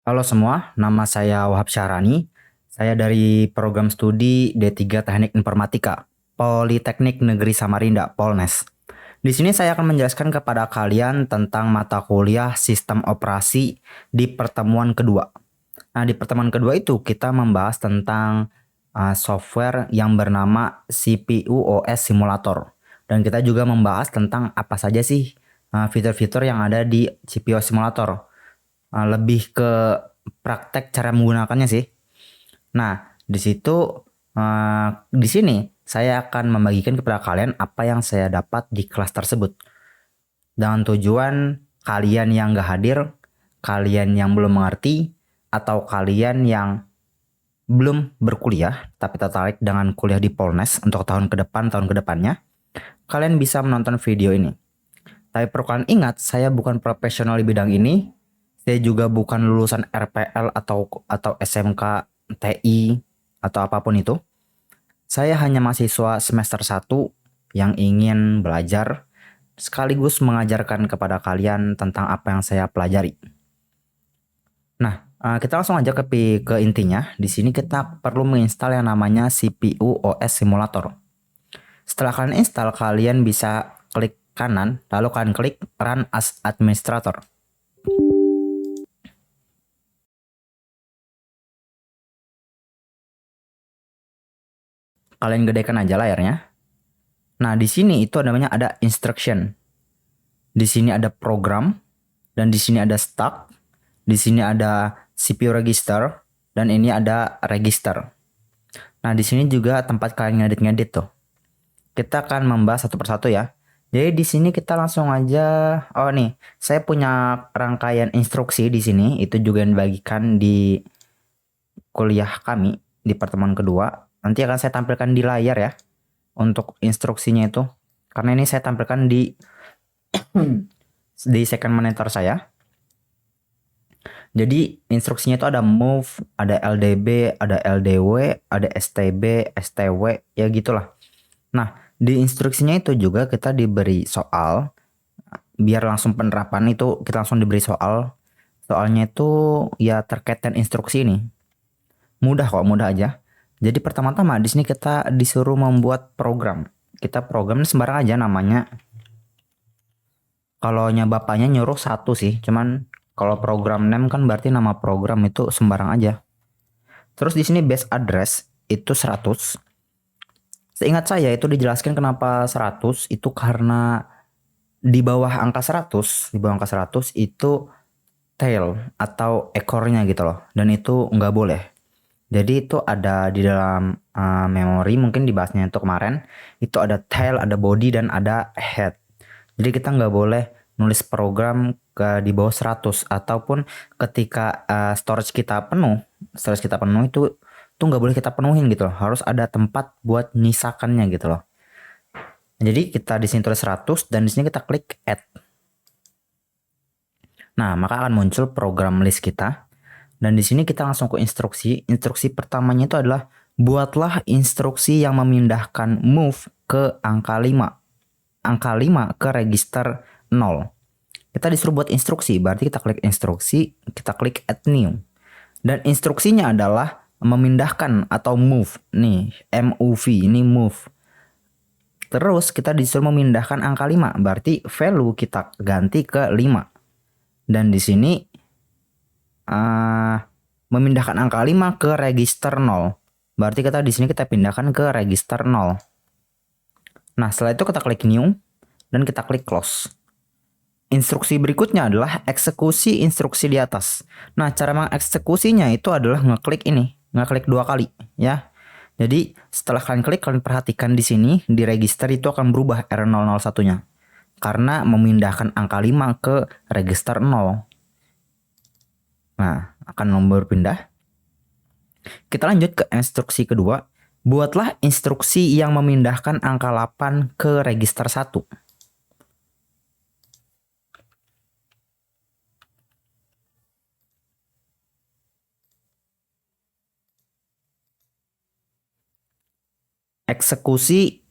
Halo semua, nama saya Wahab Syahrani. Saya dari program studi D3 Teknik Informatika, Politeknik Negeri Samarinda, Polnes. Di sini saya akan menjelaskan kepada kalian tentang mata kuliah sistem operasi di pertemuan kedua. Nah, di pertemuan kedua itu kita membahas tentang software yang bernama CPU OS Simulator. Dan kita juga membahas tentang apa saja sih fitur-fitur yang ada di CPU Simulator. Lebih ke praktek cara menggunakannya sih. Nah, di sini saya akan membagikan kepada kalian apa yang saya dapat di kelas tersebut. Dengan tujuan kalian yang gak hadir, kalian yang belum mengerti, atau kalian yang belum berkuliah tapi tertarik dengan kuliah di Polnes untuk tahun ke depannya, kalian bisa menonton video ini. Tapi perlu kalian ingat, saya bukan profesional di bidang ini. Saya juga bukan lulusan RPL atau SMK, TI, atau apapun itu. Saya hanya mahasiswa semester 1 yang ingin belajar sekaligus mengajarkan kepada kalian tentang apa yang saya pelajari. Nah, kita langsung aja ke intinya. Di sini kita perlu menginstal yang namanya CPU OS Simulator. Setelah kalian install, kalian bisa klik kanan, lalu kalian klik Run as Administrator. Kalian gedekan aja layarnya. Nah, di sini itu namanya ada instruction. Di sini ada program, dan di sini ada stack, di sini ada CPU register, dan ini ada register. Nah, di sini juga tempat kalian ngedit-ngedit tuh. Kita akan membahas satu persatu ya. Jadi di sini kita langsung aja. Oh nih, saya punya rangkaian instruksi di sini. Itu juga yang dibagikan di kuliah kami di pertemuan kedua. Nanti akan saya tampilkan di layar ya untuk instruksinya itu. Karena ini saya tampilkan di second monitor saya. Jadi instruksinya itu ada move, ada LDB, ada LDW, ada STB, STW, ya gitulah. Nah, di instruksinya itu juga kita diberi soal. Biar langsung penerapan itu kita langsung diberi soal. Soalnya itu ya terkait dengan instruksi ini. Mudah kok, mudah aja. Jadi pertama-tama di sini kita disuruh membuat program. Kita program sembarang aja namanya. Kalau bapaknya nyuruh satu sih, cuman kalau program name kan berarti nama program itu sembarang aja. Terus di sini base address itu 100. Seingat saya itu dijelaskan kenapa 100 itu karena di bawah angka 100, di bawah angka 100 itu tail atau ekornya gitu loh. Dan itu nggak boleh. Jadi itu ada di dalam memori, mungkin dibahasnya itu kemarin. Itu ada tail, ada body, dan ada head. Jadi kita nggak boleh nulis program di bawah 100. Ataupun ketika storage kita penuh itu tuh nggak boleh kita penuhin gitu loh. Harus ada tempat buat nyisakannya gitu loh. Jadi kita di sini tulis 100 dan di sini kita klik add. Nah, maka akan muncul program list kita. Dan di sini kita langsung ke instruksi. Instruksi pertamanya itu adalah buatlah instruksi yang memindahkan move ke angka 5. Angka 5 ke register 0. Kita disuruh buat instruksi, berarti kita klik instruksi, kita klik add new. Dan instruksinya adalah memindahkan atau move. Nih, MOV, ini move. Terus kita disuruh memindahkan angka 5, berarti value kita ganti ke 5. Dan di sini memindahkan angka 5 ke register 0. Berarti di sini kita pindahkan ke register 0. Nah, setelah itu kita klik new dan kita klik close. Instruksi berikutnya adalah eksekusi instruksi di atas. Nah, cara mengeksekusinya itu adalah ngeklik ini, ngeklik 2 kali ya. Jadi, setelah kalian klik, kalian perhatikan di sini di register itu akan berubah R001-nya. Karena memindahkan angka 5 ke register 0. Nah, akan berpindah. Kita lanjut ke instruksi kedua. Buatlah instruksi yang memindahkan angka 8 ke register 1. Eksekusi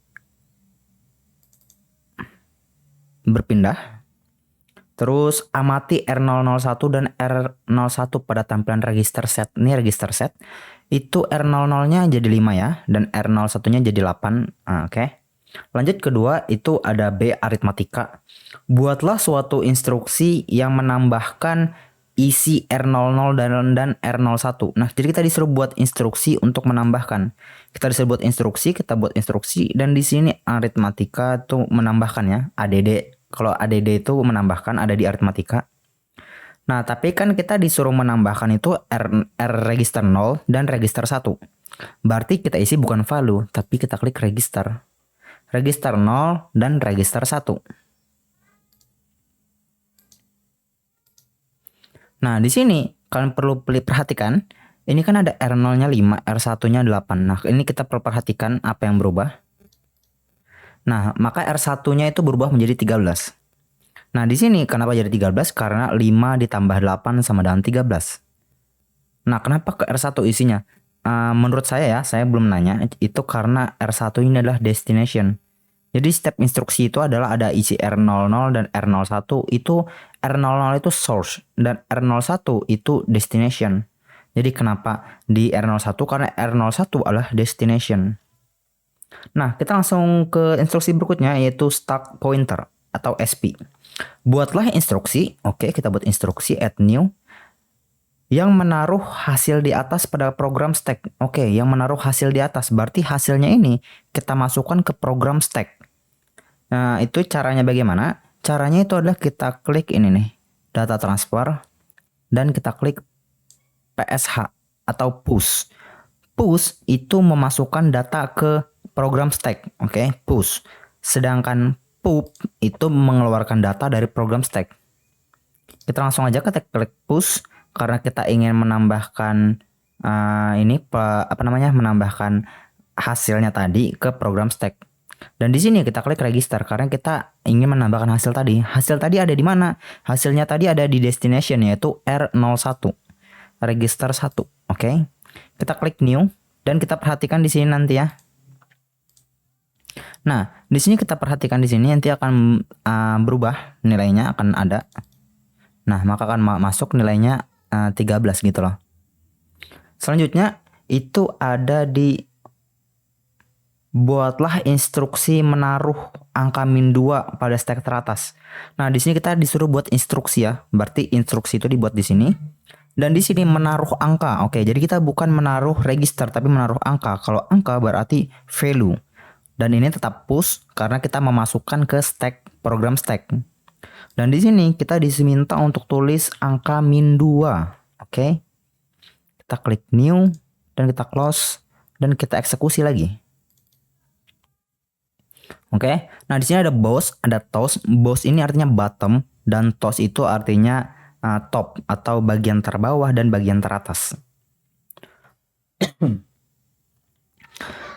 berpindah. Terus amati R001 dan R01 pada tampilan register set. Ini register set. Itu R00-nya jadi 5 ya, dan R01-nya jadi 8. Oke. Lanjut kedua, itu ada B aritmatika. Buatlah suatu instruksi yang menambahkan isi R00 dan R01. Nah, jadi kita disuruh buat instruksi untuk menambahkan. Kita disuruh buat instruksi, kita buat instruksi, dan di sini aritmatika tuh menambahkan ya, ADD. Kalau ADD itu menambahkan, ada di aritmatika. Nah, tapi kan kita disuruh menambahkan itu R register 0 dan register 1. Berarti kita isi bukan value, tapi kita klik register. Register 0 dan register 1. Nah, di sini kalian perlu perhatikan, ini kan ada R0-nya 5, R1-nya 8. Nah, ini kita perlu perhatikan apa yang berubah. Nah, maka R1-nya itu berubah menjadi 13. Nah, di sini kenapa jadi 13? Karena 5 ditambah 8 sama dengan 13. Nah, kenapa ke R1 isinya? Menurut saya ya, saya belum nanya, itu karena R1 ini adalah destination. Jadi step instruksi itu adalah ada isi R00 dan R01, itu R00 itu source dan R01 itu destination. Jadi kenapa di R01? Karena R01 adalah destination. Nah, kita langsung ke instruksi berikutnya, yaitu stack pointer atau SP. Buatlah instruksi, oke, kita buat instruksi add new, yang menaruh hasil di atas pada program stack. Oke, yang menaruh hasil di atas, berarti hasilnya ini kita masukkan ke program stack. Nah, itu caranya bagaimana? Caranya itu adalah kita klik ini nih, data transfer, dan kita klik PSH atau push. Push itu memasukkan data ke program stack, oke, push. Sedangkan pop itu mengeluarkan data dari program stack. Kita langsung aja kita klik push karena kita ingin menambahkan menambahkan hasilnya tadi ke program stack. Dan di sini kita klik register karena kita ingin menambahkan hasil tadi. Hasil tadi ada di mana? Hasilnya tadi ada di destination, yaitu R01. Register 1. Oke. Kita klik new dan kita perhatikan di sini nanti ya. Nah, di sini kita perhatikan di sini nanti akan berubah nilainya, akan ada. Nah, maka akan masuk nilainya 13 gitu loh. Selanjutnya itu ada di buatlah instruksi menaruh angka -2 pada stack teratas. Nah, di sini kita disuruh buat instruksi ya. Berarti instruksi itu dibuat di sini. Dan di sini menaruh angka. Oke, jadi kita bukan menaruh register tapi menaruh angka. Kalau angka berarti value. Dan ini tetap push karena kita memasukkan ke stack, program stack. Dan di sini kita diminta untuk tulis angka -2. Oke. Kita klik new dan kita close dan kita eksekusi lagi. Oke. Nah, di sini ada boss, ada toss. Boss ini artinya bottom dan toss itu artinya top atau bagian terbawah dan bagian teratas.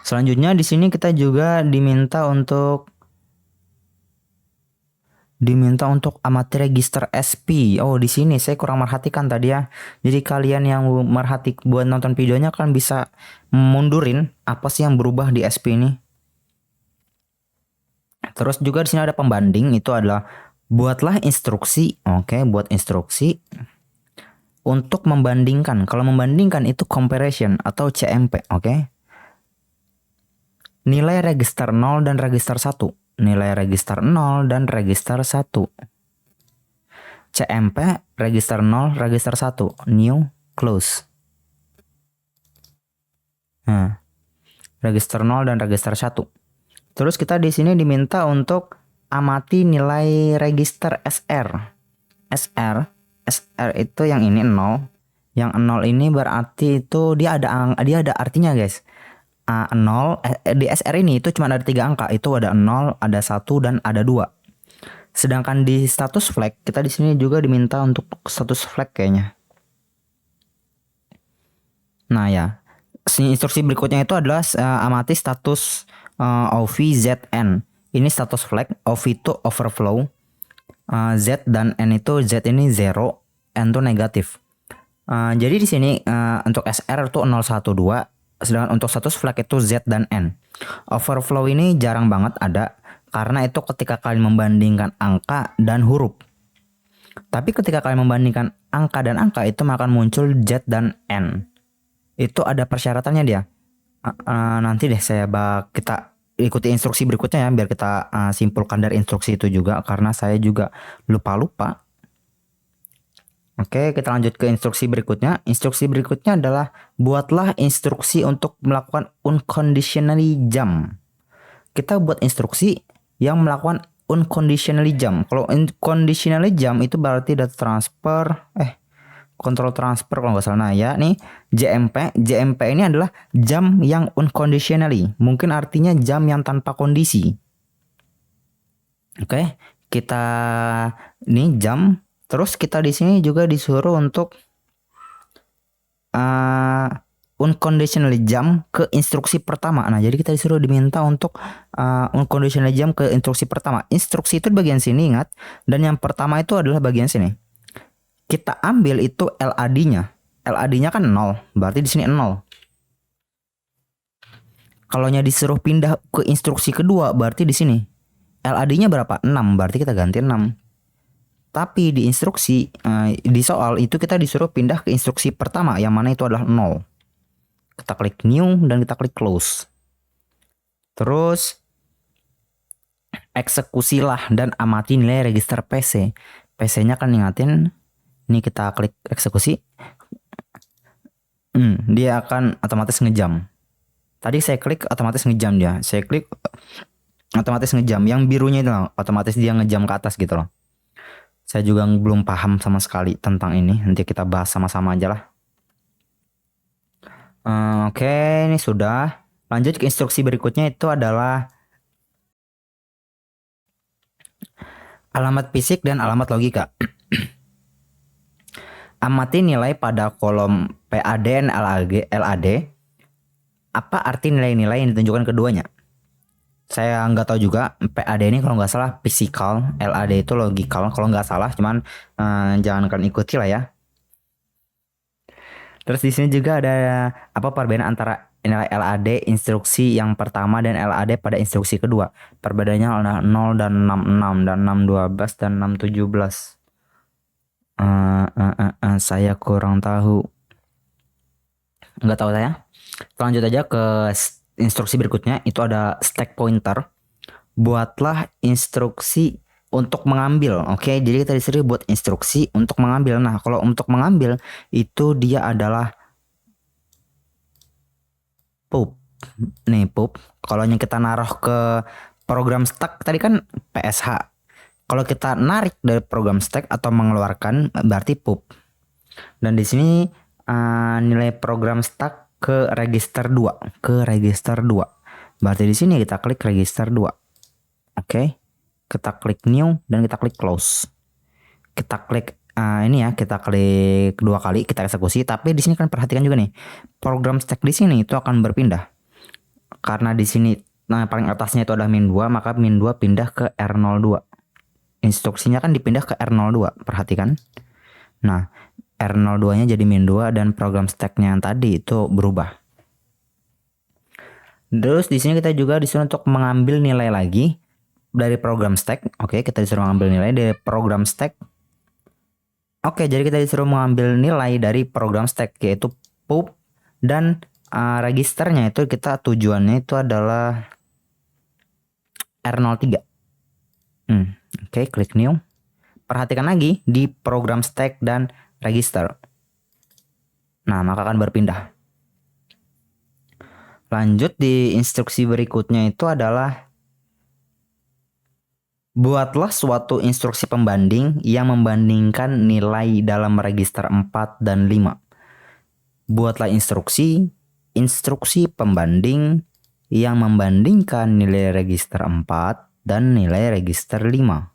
Selanjutnya di sini kita juga diminta untuk amati register SP. Oh, di sini saya kurang merhatikan tadi ya. Jadi kalian yang buat nonton videonya kan bisa mundurin apa sih yang berubah di SP ini. Terus juga di sini ada pembanding, itu adalah buatlah instruksi. Oke, buat instruksi untuk membandingkan. Kalau membandingkan itu comparison atau CMP, oke. Nilai register 0 dan register 1. Nilai register 0 dan register 1. CMP register 0, register 1. New, close. Nah, register 0 dan register 1. Terus kita di sini diminta untuk amati nilai register SR. SR itu yang ini 0. Yang 0 ini berarti itu dia ada artinya, guys. 0 di SR ini itu cuma ada 3 angka, itu ada 0, ada 1 dan ada 2. Sedangkan di status flag kita di sini juga diminta untuk status flag kayaknya. Nah ya, instruksi berikutnya itu adalah amati status OVZN. Ini status flag. OV itu overflow, Z dan N itu Z ini 0, N itu negatif. Jadi di sini untuk SR itu 012. Sedangkan untuk status flag itu Z dan N. Overflow ini jarang banget ada karena itu ketika kalian membandingkan angka dan huruf. Tapi ketika kalian membandingkan angka dan angka itu akan muncul Z dan N. Itu ada persyaratannya dia. Nanti deh kita ikuti instruksi berikutnya ya, biar kita simpulkan dari instruksi itu juga, karena saya juga lupa-lupa. Oke, kita lanjut ke instruksi berikutnya. Instruksi berikutnya adalah buatlah instruksi untuk melakukan unconditionally jump. Kita buat instruksi yang melakukan unconditionally jump. Kalau unconditionally jump itu berarti data transfer, control transfer kalau nggak salah. Nah ya, nih JMP ini adalah jump yang unconditionally. Mungkin artinya jump yang tanpa kondisi. Oke, kita nih jump. Terus kita di sini juga disuruh untuk unconditionally jump ke instruksi pertama. Nah, jadi kita disuruh diminta untuk unconditionally jump ke instruksi pertama. Instruksi itu di bagian sini, ingat. Dan yang pertama itu adalah bagian sini. Kita ambil itu LAD-nya. LAD-nya kan 0, berarti di sini 0. Kalau disuruh pindah ke instruksi kedua, berarti di sini. LAD-nya berapa? 6, berarti kita ganti 6. Tapi di instruksi, di soal itu kita disuruh pindah ke instruksi pertama, yang mana itu adalah 0. Kita klik new dan kita klik close. Terus eksekusilah dan amati nilai register PC. PC-nya kan ingatin. Ini kita klik eksekusi. Dia akan otomatis ngejam. Tadi saya klik otomatis ngejam dia. Saya klik otomatis ngejam. Yang birunya itu loh, otomatis dia ngejam ke atas gitu loh. Saya juga belum paham sama sekali tentang ini. Nanti kita bahas sama-sama aja lah. Oke, ini sudah. Lanjut ke instruksi berikutnya, itu adalah alamat fisik dan alamat logika. Amati nilai pada kolom PAD dan LAD. Apa arti nilai-nilai yang ditunjukkan keduanya? Saya nggak tahu juga. PAD ini kalau nggak salah physical, LAD itu logical kalau nggak salah, cuman jangankan ikuti lah ya. Terus di sini juga ada apa perbedaan antara nilai LAD instruksi yang pertama dan LAD pada instruksi kedua. Perbedaannya adalah 0 dan 66 dan 612 dan 617. Saya kurang tahu. Nggak tahu saya. Lanjut aja ke instruksi berikutnya, itu ada stack pointer. Buatlah instruksi untuk mengambil. Oke, jadi kita disuruh buat instruksi untuk mengambil. Nah, kalau untuk mengambil itu dia adalah pub. Nih pub. Kalau yang kita naruh ke program stack tadi kan PSH. Kalau kita narik dari program stack atau mengeluarkan berarti pub. Dan di sini nilai program stack ke register 2, Berarti di sini kita klik register 2. Oke. Kita klik new dan kita klik close. Kita klik ini ya, kita klik 2 kali, kita eksekusi. Tapi di sini kan perhatikan juga nih, program stack di sini itu akan berpindah. Karena di sini paling atasnya itu ada min 2, maka min 2 pindah ke R02. Instruksinya kan dipindah ke R02, perhatikan. Nah, R02-nya jadi min 2 dan program stack-nya yang tadi itu berubah. Terus di sini kita juga disuruh untuk mengambil nilai lagi dari program stack. Oke, kita disuruh mengambil nilai dari program stack. Oke, jadi kita disuruh mengambil nilai dari program stack, yaitu pub dan registernya itu kita tujuannya itu adalah R03. Oke, klik new. Perhatikan lagi di program stack dan register. Nah, maka akan berpindah. Lanjut di instruksi berikutnya itu adalah buatlah suatu instruksi pembanding yang membandingkan nilai dalam register 4 dan 5. Buatlah instruksi pembanding yang membandingkan nilai register 4 dan nilai register 5.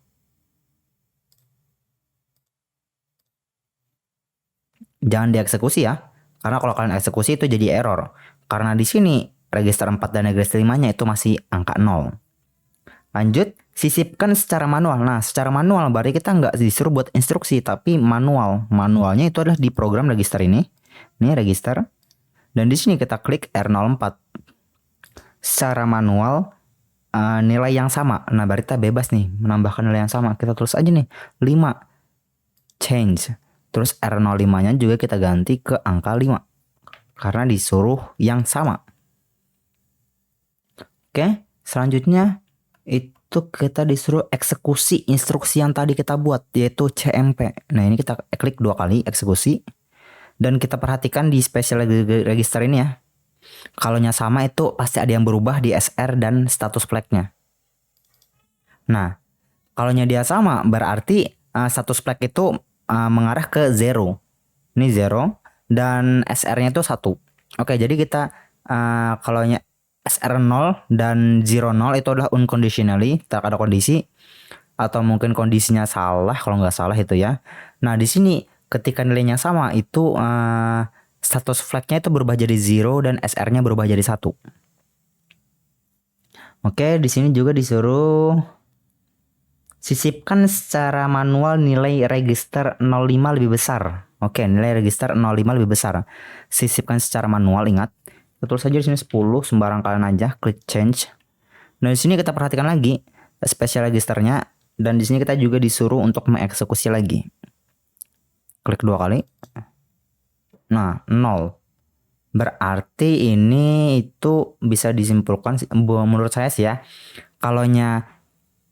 Jangan dieksekusi ya, karena kalau kalian eksekusi itu jadi error. Karena di sini register 4 dan register 5-nya itu masih angka 0. Lanjut, sisipkan secara manual. Nah, secara manual berarti kita nggak disuruh buat instruksi, tapi manual. Manualnya itu adalah di program register ini. Ini register. Dan di sini kita klik R04. Secara manual nilai yang sama. Nah, berarti kita bebas nih menambahkan nilai yang sama. Kita tulis aja nih 5. change. Terus R05-nya juga kita ganti ke angka 5. Karena disuruh yang sama. Oke, selanjutnya itu kita disuruh eksekusi instruksi yang tadi kita buat, yaitu CMP. Nah, ini kita klik 2 kali eksekusi. Dan kita perhatikan di special register ini ya. Kalau sama itu pasti ada yang berubah di SR dan status flag-nya. Nah, kalau dia sama berarti status flag itu mengarah ke 0. Ini 0 dan SR-nya itu 1. Oke, jadi kita kalau SR 0 dan 0 itu adalah unconditionally, tak ada kondisi, atau mungkin kondisinya salah kalau nggak salah itu ya. Nah, di sini ketika nilainya sama itu status flag-nya itu berubah jadi 0 dan SR-nya berubah jadi 1. Oke, di sini juga disuruh sisipkan secara manual nilai register 05 lebih besar. Oke, nilai register 05 lebih besar. Sisipkan secara manual, ingat. Betul saja di sini 10, sembarang kalian aja klik change. Nah, di sini kita perhatikan lagi special registernya dan di sini kita juga disuruh untuk mengeksekusi lagi. Klik 2 kali. Nah, 0. Berarti ini itu bisa disimpulkan menurut saya sih ya. Kalau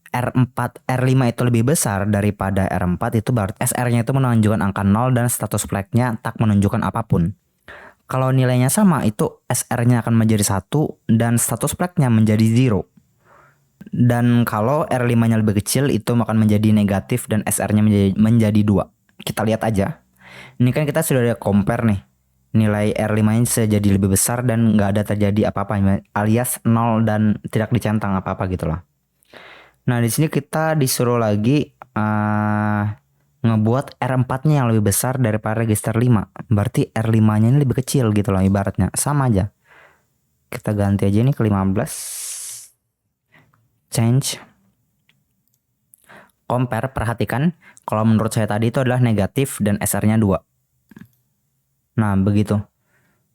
R4, R5 itu lebih besar daripada R4 itu berarti SR-nya itu menunjukkan angka 0 dan status flag-nya tak menunjukkan apapun. Kalau nilainya sama itu SR-nya akan menjadi 1 dan status flag-nya menjadi 0. Dan kalau R5-nya lebih kecil itu akan menjadi negatif dan SR-nya menjadi 2. Kita lihat aja. Ini kan kita sudah ada compare nih. Nilai R5-nya jadi lebih besar dan nggak ada terjadi apa-apa alias 0 dan tidak dicentang apa-apa gitu loh. Nah, di sini kita disuruh lagi ngebuat R4-nya yang lebih besar daripada register 5. Berarti R5-nya ini lebih kecil gitu loh ibaratnya. Sama aja. Kita ganti aja ini ke 15. Change. Compare, perhatikan. Kalau menurut saya tadi itu adalah negatif dan SR-nya 2. Nah, begitu.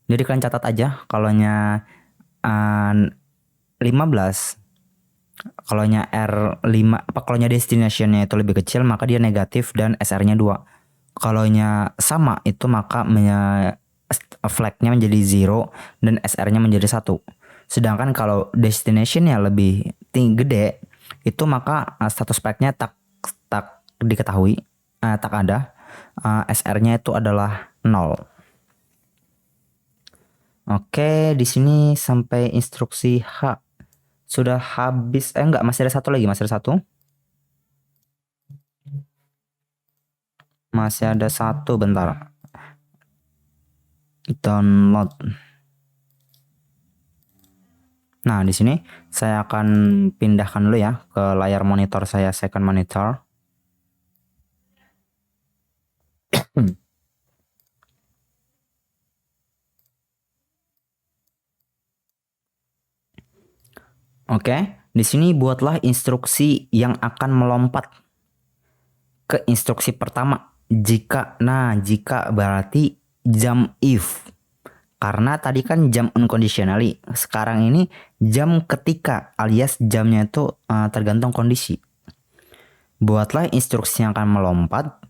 Jadi kalian catat aja. Kalau 15. Kalau R5, kalau destination-nya itu lebih kecil maka dia negatif dan SR-nya 2. Kalau sama itu maka flag-nya menjadi 0 dan SR-nya menjadi 1. Sedangkan kalau destination-nya lebih gede itu maka status flag-nya tak diketahui, tak ada. SR-nya itu adalah 0. Oke, di sini sampai instruksi H. Sudah habis, enggak, masih ada satu lagi, masih ada satu, bentar. Download. Nah, di sini saya akan pindahkan dulu ya ke layar monitor saya, second monitor. Oke, di sini buatlah instruksi yang akan melompat ke instruksi pertama. Jika berarti jump if. Karena tadi kan jump unconditionally. Sekarang ini jam ketika alias jamnya itu tergantung kondisi. Buatlah instruksi yang akan melompat.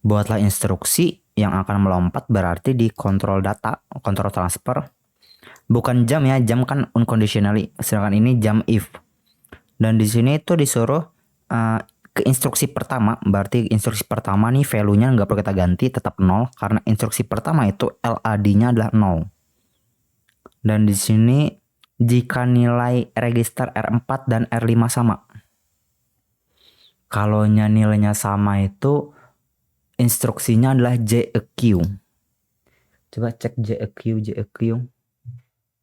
Buatlah instruksi yang akan melompat berarti di kontrol data, kontrol transfer. Bukan jam ya, jam kan unconditionally. Sedangkan ini jump if. Dan di sini itu disuruh ke instruksi pertama. Berarti instruksi pertama nih value-nya nggak perlu kita ganti, tetap 0 karena instruksi pertama itu LAD-nya adalah 0. Dan di sini jika nilai register R4 dan R5 sama. Kalau nilainya sama itu instruksinya adalah JEQ. Coba cek JEQ.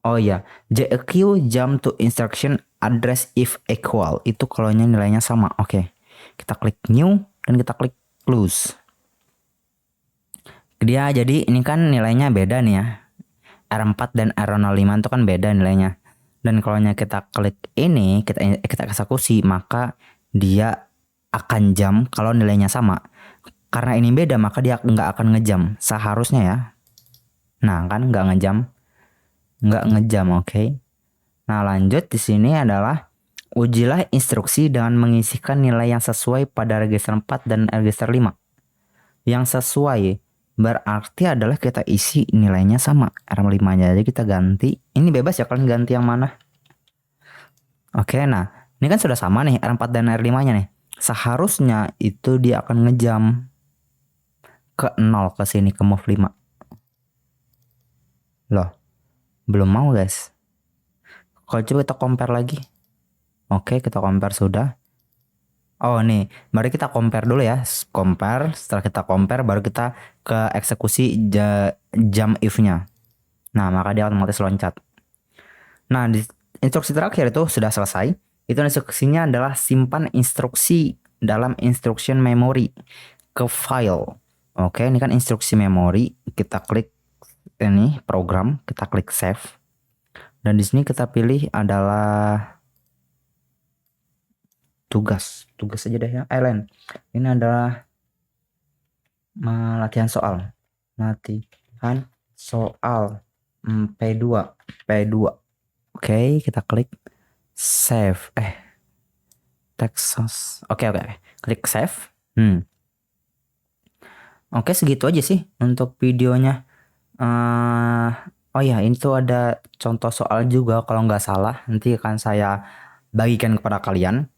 Oh ya, JEQ jump to instruction address if equal. Itu kalau nilainya sama. Oke. Kita klik new dan kita klik close. Dia jadi ini kan nilainya beda nih ya. R4 dan R05 itu kan beda nilainya. Dan kalau kita klik ini, kita eksekusi, maka dia akan jump kalau nilainya sama. Karena ini beda, maka dia nggak akan ngejam. Seharusnya ya. Nah, kan nggak ngejam. Oke. Nah, lanjut di sini adalah ujilah instruksi dengan mengisikan nilai yang sesuai pada register 4 dan register 5. yang sesuai berarti adalah kita isi nilainya sama R5 nya aja kita ganti. Ini bebas ya kalian ganti yang mana. Oke, nah ini kan sudah sama nih R4 dan R5 nya nih. Seharusnya itu dia akan ngejam ke 0 ke sini ke move 5. Loh, belum mau guys. Kalau coba kita compare lagi. Oke, kita compare sudah. Oh nih, mari kita compare dulu ya. Compare, setelah kita compare baru kita ke eksekusi jam if-nya. Nah, maka dia otomatis loncat. Nah, di instruksi terakhir itu sudah selesai. Itu instruksinya adalah simpan instruksi dalam instruction memory ke file. Oke, ini kan instruksi memori. Kita klik ini program, kita klik save. Dan di sini kita pilih adalah tugas aja deh ya. Lain. Ini adalah latihan soal. Latihan soal P2. Oke, kita klik save. Texas. Oke. Klik save. Oke, segitu aja sih untuk videonya. Oh ya, ini tuh ada contoh soal juga kalau nggak salah. Nanti akan saya bagikan kepada kalian.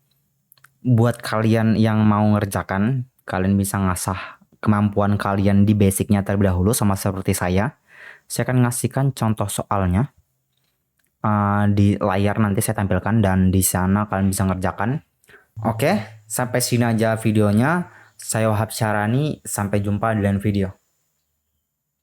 Buat kalian yang mau ngerjakan, kalian bisa ngasah kemampuan kalian di basicnya terlebih dahulu sama seperti saya. Saya akan ngasihkan contoh soalnya di layar nanti saya tampilkan dan di sana kalian bisa ngerjakan. Oke, sampai sini aja videonya. Saya Wahab Syarani, sampai jumpa di lain video.